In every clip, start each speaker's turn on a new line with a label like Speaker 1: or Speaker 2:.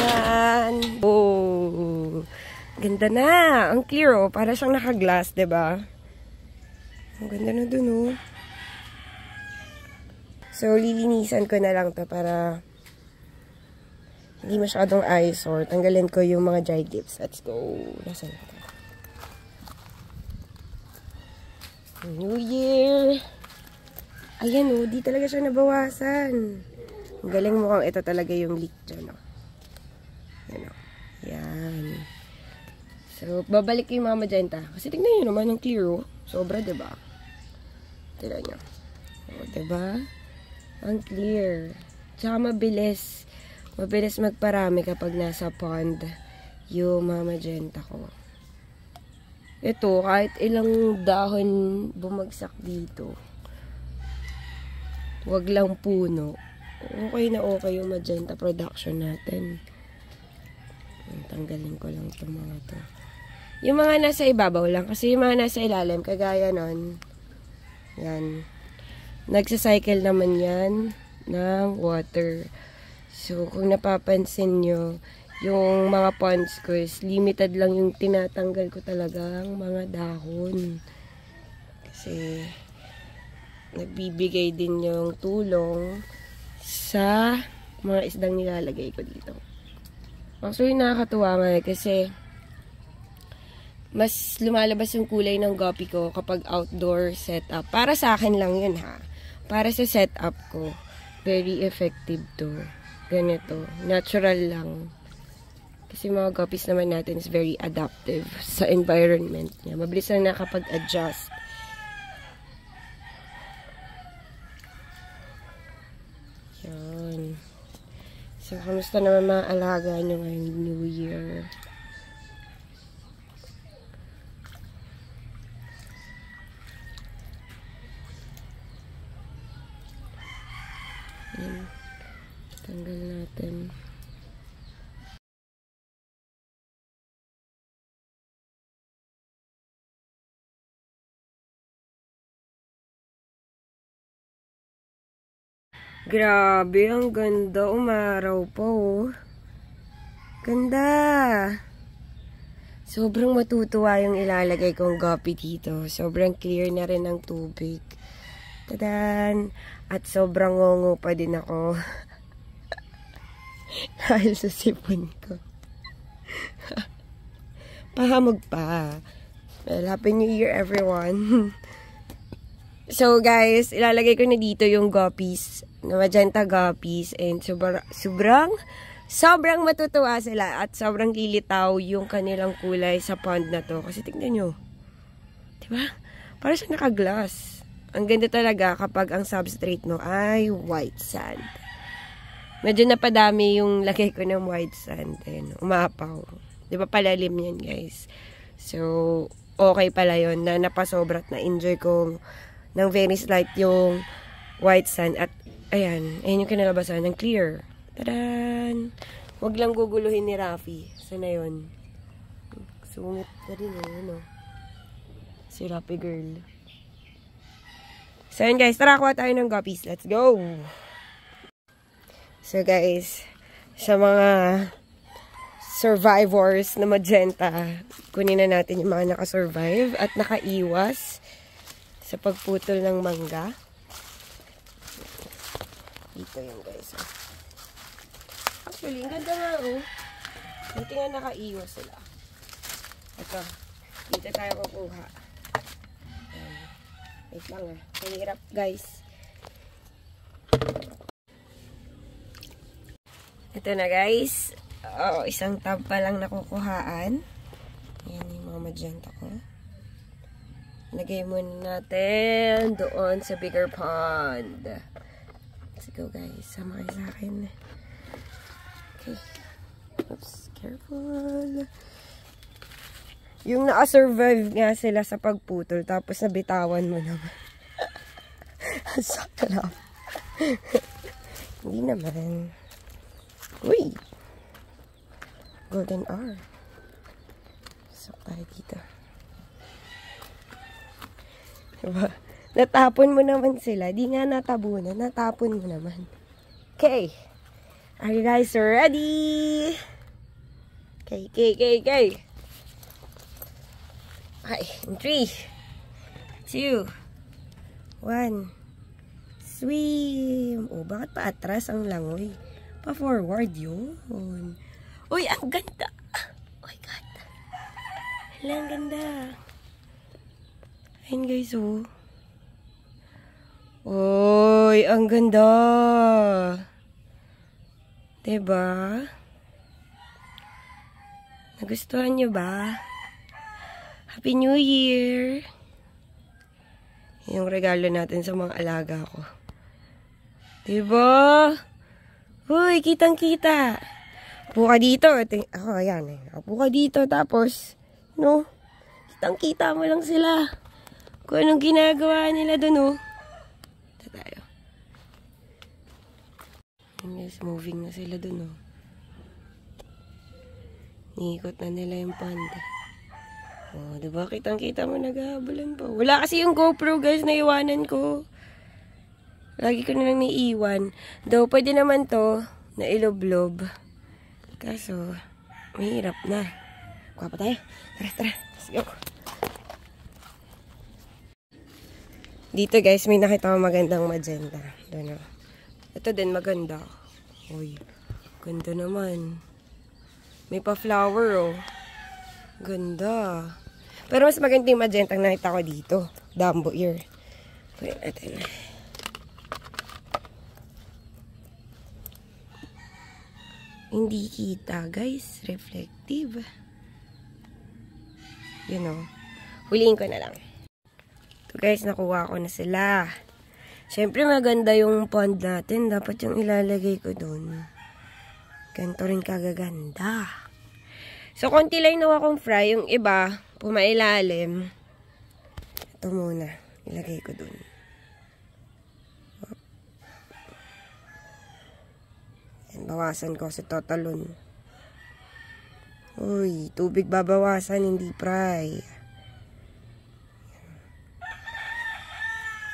Speaker 1: Tadaan! Oh! Ganda na! Ang clear oh. Para siyang naka-glass, diba? Ang ganda na dun oh. So, lilinisan ko na lang to para hindi masyadong eyesore. Tanggalin ko yung mga dry clips. Let's go! Nasaan na ito? New Year! Ayan oh, di talaga siya nabawasan. Ang galing, mukhang ito talaga yung leak dyan oh. Yan oh. Yan. So, babalik yung mga magenta. Kasi tignan nyo naman ang clear oh. Sobra, diba? Tignan nyo. O, diba? Ang clear. Tsaka mabilis. Mabilis magparami kapag nasa pond yung mga magenta ko. Ito, kahit ilang dahon bumagsak dito. Wag lang puno. Okay na okay yung magenta production natin. Tanggalin ko lang itong mga to. Yung mga nasa ibabaw lang. Kasi yung mga nasa ilalim, kagaya nun. Yan. Nagsacycle naman yan ng water. So, kung napapansin nyo, yung mga ponds ko is limited lang yung tinatanggal ko talagang mga dahon. Kasi, nagbibigay din yung tulong sa mga isdang nilalagay ko dito. Actually, nakakatuwa nga kasi mas lumalabas yung kulay ng guppy ko kapag outdoor setup. Para sa akin lang yun ha. Para sa setup ko, very effective to. Ganito. Natural lang. Kasi mga guppies naman natin is very adaptive sa environment niya. Mabilis lang nakapag-adjust. Yan. So, kamusta naman mga alaga nyo ngayong New Year? Yan. Tanggal natin. Grabe, ang ganda. Umaraw pa, oh. Ganda. Sobrang matutuwa yung ilalagay kong guppy dito. Sobrang clear na rin ng tubig. Tadan! At sobrang ngongo pa din ako. Dahil sa sipon ko. Pahamog pa. Well, Happy New Year, everyone. So, guys, ilalagay ko na dito yung guppies. Na magenta guppies. And sobrang matutuwa sila. At sobrang lilitaw yung kanilang kulay sa pond na to. Kasi tignan nyo. Diba? Parang siya naka-glass. Ang ganda talaga kapag ang substrate mo ay white sand. Medyo napadami yung lagay ko ng white sand. Ayan, umapaw. Diba palalim yan, guys? So, okay pala yun na napasobra at na-enjoy ko ng very slight yung white sand. At, ayan yung kinalabasan ng clear. Tadaan! Huwag lang guguluhin ni Rafi. Sana yun? Sungit na rin, no? Si Rafi girl. So, yun guys. Tara, kuha tayo ng guppies. Let's go! So, guys, sa mga survivors na magenta, kunin na natin yung mga nakasurvive at nakaiwas sa pagputol ng mangga. Dito yun, guys. Actually, ang ganda nga, oh. Buti nga nakaiwas sila. Ito. Dito tayo kukuha. Wait lang, ah. Mahirap, guys. Ito na, guys. Oh, isang tab pa lang nakukuhaan. Ayan yung mga magenta ko. Lagay muna natin doon sa bigger pond. Let's go, guys. Sama kayo sa akin. Okay. Oops. Careful. Yung naka-survive nga sila sa pagputol, tapos nabitawan mo naman. Sarap. Hindi naman. Uy! Golden hour. Sok tayo dito. Diba? Natapon mo naman sila. Di nga natabunan. Natapon mo naman. Okay. Are you guys ready? Okay. Okay, in 3, 2, 1. Swim! Oh, bakit pa atras ang langoy? Pa-forward yun. Uy, ang ganda! Oh my God. Hala, ang ganda. Ayun guys, oh. Uy, ang ganda. Diba? Nagustuhan nyo ba? Happy New Year! Yung regalo natin sa mga alaga ko. Diba? Uy, kitang-kita. Upo ka dito. Ako, ayan eh. Upo ka dito. Tapos, no? Kitang-kita mo lang sila. Kung anong ginagawa nila dun, no? Ito tayo. Yes, moving na sila dun, no? Niikot na nila yung panda. Oh, diba? Kitang-kita mo naghahabulan pa. Wala kasi yung GoPro, guys, na iwanan ko. Lagi ko na lang naiiwan. Though, pwede naman to na iloblob. Kaso, mahirap na. Kuha pa tayo. Tara. Let's go. Dito, guys, may nakita ko magandang magenta. Doon, oh. Ito din maganda. Uy, ganda naman. May pa-flower, oh. Ganda. Pero mas maganda yung magenta ang nakita ko dito. Dumbo ear. Pwede natin. Hindi kita, guys. Reflective. You know. Huliin ko na lang. So, guys, nakuha ko na sila. Siyempre, maganda yung pond natin. Dapat yung ilalagay ko dun. Ganito rin kagaganda. So, konti lang nawa kong fry. Yung iba, pumailalim. Ito muna. Ilagay ko dun. Bawasan ko si totalon. Uy, tubig babawasan, hindi fry.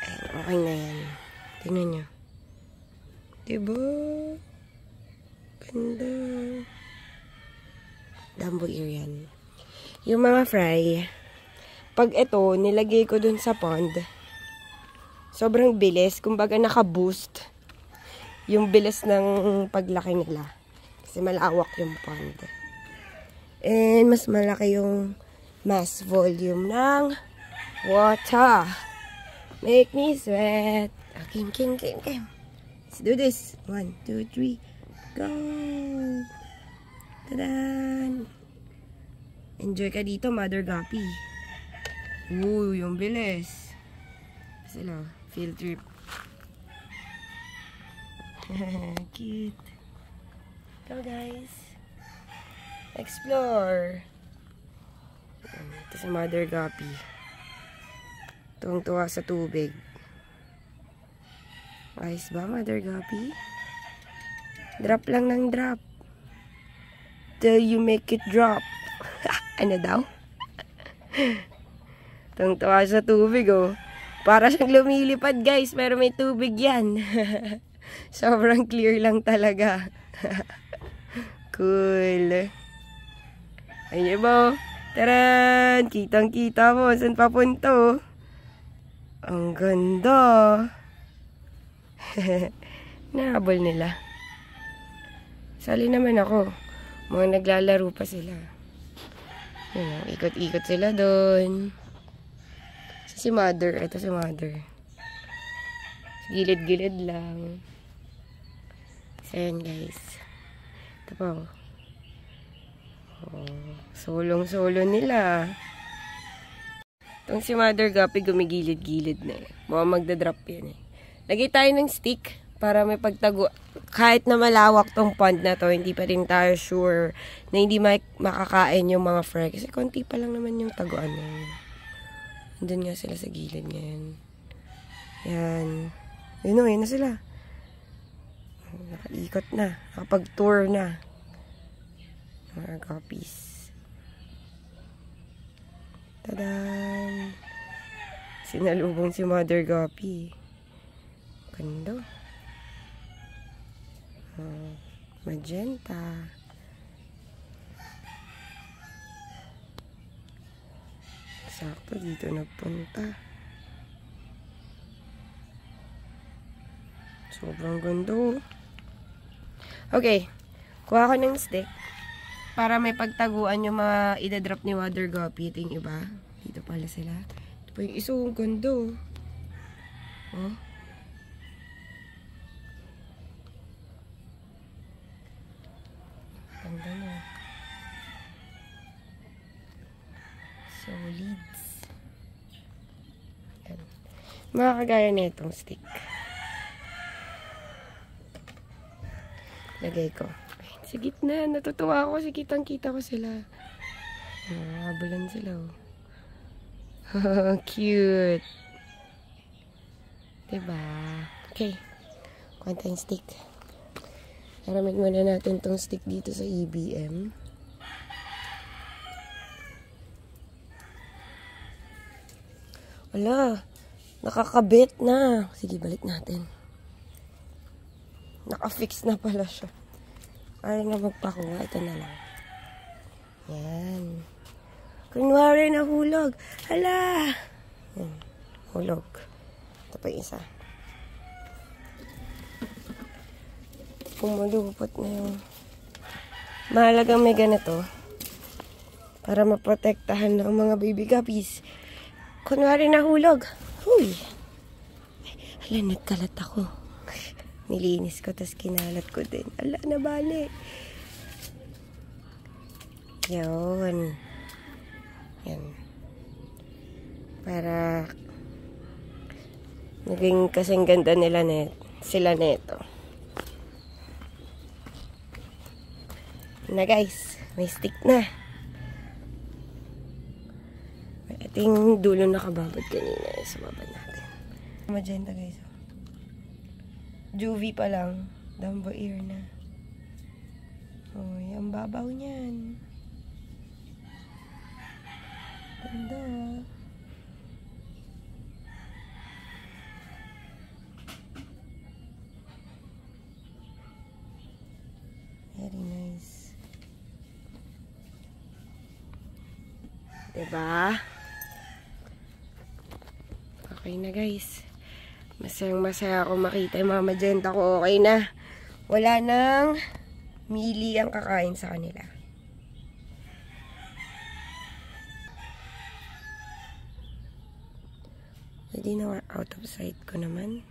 Speaker 1: Ay, okay na yan. Tingnan nyo. Diba? Ganda. Dumbo ear yan. Yung mga fry, pag ito, nilagay ko dun sa pond, sobrang bilis. Kumbaga, naka-boost yung bilis ng paglaki nila. Kasi malawak yung pond. And mas malaki yung mass volume ng water. Make me sweat. Kim. Let's do this. 1, 2, 3. Go! Tadan! Enjoy ka dito, Mother Guppy. Yung bilis. Sila, field trip. Cute. Go, guys. Explore. Ito si Mother Guppy. Tuwang-tuwa sa tubig. Ayos ba, Mother Guppy? Drop lang ng drop. Till you make it drop. Ano daw? Tuwang-tuwa sa tubig, oh. Para siyang lumilipad, guys. Pero may tubig yan. Sobrang clear lang talaga. Cool. Ayun ba? Taran! Kitang-kita mo. Saan papunto? Ang ganda. Nahabol nila. Sali naman ako. Mga naglalaro pa sila. Ikot-ikot sila doon. Si Mother. Ito si Mother. Gilid-gilid lang. Ayan, guys. Ito po. Solong-solo nila. Itong si Mother Guppy gumigilid-gilid na eh. Mukhang magdadrop yan eh. Lagay tayo ng stick para may pagtago. Kahit na malawak tong pond na to, hindi pa rin tayo sure na hindi makakain yung mga fry. Kasi konti pa lang naman yung taguan na yun. Andun nga sila sa gilid ngayon. Yan. Yun na sila. Nakaikot na. Nakapag-tour na. Mga guppies. Tadaan! Sinalubong si Mother Guppy. Ganda. Magenta. sakto dito nagpunta. Sobrang ganda. Okay. Kuha ko ng stick. Para may pagtaguan yung mga idadrop ni Water Guppy. Ito yung iba. Dito pala sila. Ito pa yung isa. Ang ganda. Oh. Ganda na. Solids. Yan. Mga kagaya na itong stick. Lagay ko. Sa gitna. Natutuwa ako kasi kitang-kita ko sila. Nakabulan sila. Oh. Cute. Diba? Okay. Kuha tayong stick. Naramig muna natin tong stick dito sa EBM. Wala. Nakakabit na. Sige, balik natin. Naka-fix na pala siya. Ayaw nga magpakuha. Ito na lang. Yan. Kunwari nahulog. Hala! Yan. Hulog. Ito pa yung isa. Pumulupot na yung mahalagang may ganito para maprotektahan ng mga baby guppies. Kunwari nahulog. Huy! Hala, nagkalat ako. Nilinis ko, tapos kinalat ko din. Ala, nabali. Yun. Yan. Para naging kasing ganda nila sila neto. Na guys, may stick na. Ito yung dulo nakababad kanina. Sumabad natin. Magenta guys. Juvie pa lang. Dumbo ear na. Oh, yung babaw niyan. Ganda. Very nice. Diba? Okay na guys. Masayang-masaya ako makita yung mga magenta ko. Okay na. Wala nang mili ang kakain sa kanila. Pwede na out of sight ko naman.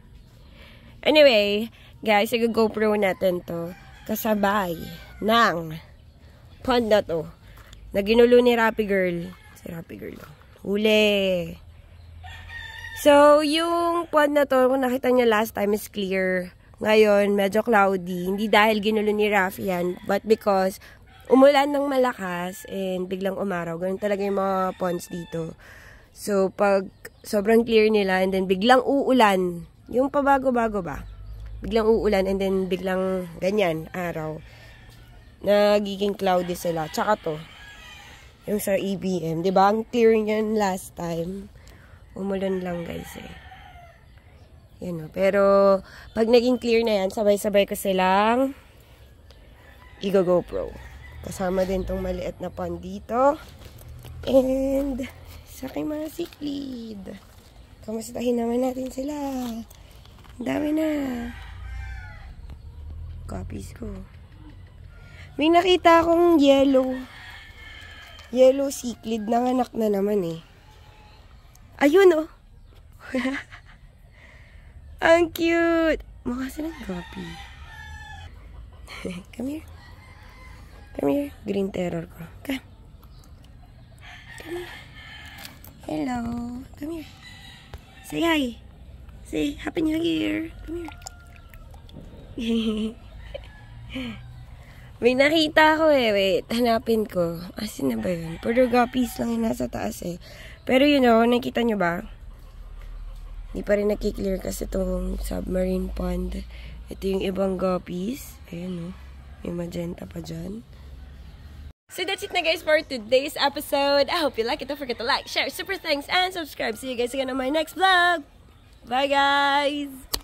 Speaker 1: Anyway, guys, i-GoPro natin to. Kasabay ng pond na to. Na ginulo ni Rappi Girl. Si Rappi Girl. Huli! So, yung pond na to, kung nakita niya last time, is clear. Ngayon, medyo cloudy. Hindi dahil ginulo ni Rafi yan, but because umulan ng malakas and biglang umaraw. Ganun talaga yung mga ponds dito. So, pag sobrang clear nila and then biglang uulan, yung pabago-bago ba? Biglang uulan and then biglang ganyan, araw. Nagiging cloudy sila. Tsaka to, yung sa EBM. Diba? Ang clear niyan last time. Umulan lang guys eh. Yan o. Pero, pag naging clear na yan, sabay-sabay ko silang i-GoPro. Kasama din tong maliit na pond dito. And, sa aking mga siklid. Kamustahin naman natin sila. Ang dami na. Copies ko. May nakita akong yellow. Yellow siklid. Nanganak na naman eh. Ayun oh. Ang cute. Mukha silang guppy. Come here. Come here. Green terror ko. Come. Come here. Hello. Come here. Say hi. Say Happy New Year. Come here. May nakita ko eh. Wait. Hanapin ko. Asin na ba yun? Puro guppies lang yung nasa taas eh. Pero you know, nakita nyo ba? Hindi pa rin nakiklear kasi itong submarine pond. Ito yung ibang guppies. Ayan o. May magenta pa dyan. So that's it na guys for today's episode. I hope you like it. Don't forget to like, share, super thanks, and subscribe. See you guys again on my next vlog. Bye guys!